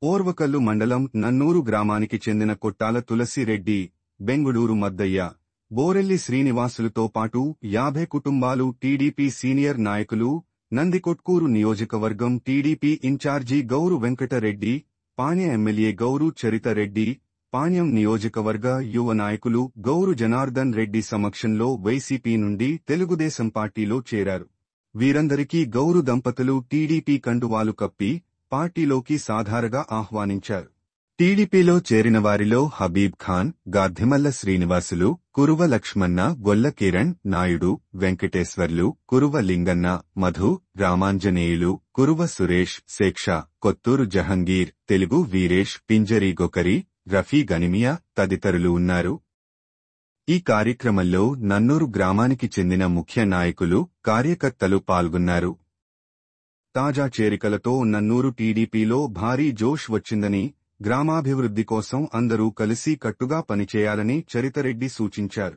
ఓర్వకల్లు మండలం నన్నూరు గ్రామానికి చెందిన కొట్టాల తులసిరెడ్డి, బెంగుళూరు మద్దయ్య, బోరెల్లి శ్రీనివాసులతో పాటు 50 కుటుంబాలు టీడీపీ సీనియర్ నాయకులు, నందికొట్కూరు నియోజకవర్గం TDP in-charge Gouru Venkatareddy, Panyam MLA Gouru Charitareddy, Panyam నియోజకవర్గ యువ నాయకులు గౌరు జనార్దన్ రెడ్డి సమక్షంలో వైసీపీ నుండి తెలుగుదేశం పార్టీలో చేరారు. వీరందరికీ గౌరు దంపతులు టీడీపీ కండువాలు కప్పి పార్టీలోకి సాధారణంగా ఆహ్వానించారు. టీడీపీలో చేరిన వారిలో హబీబ్ ఖాన్, గాద్దిమల్ల శ్రీనివాసులు, కురువ లక్ష్మణ, గొల్ల కిరణ్ నాయుడు, వెంకటేశ్వర్లు, కురువ లింగన్న, మధు, రామాంజనేయులు, కురువ సురేష్, శేక్ష, కొత్తూరు జహంగీర్, తెలుగు వీరేష్, పింజరి గొకరి, రఫీ గనిమియా తదితరులు ఉన్నారు. ఈ కార్యక్రమంలో నన్నూరు గ్రామానికి చెందిన ముఖ్య నాయకులు, కార్యకర్తలు పాల్గొన్నారు. తాజా చేరికలతో నన్నూరు టీడీపీలో భారీ జోష్ వచ్చిందని, గ్రామాభివృద్ధి కోసం అందరూ కలిసి కట్టుగా పనిచేయాలని చరితరెడ్డి సూచించారు.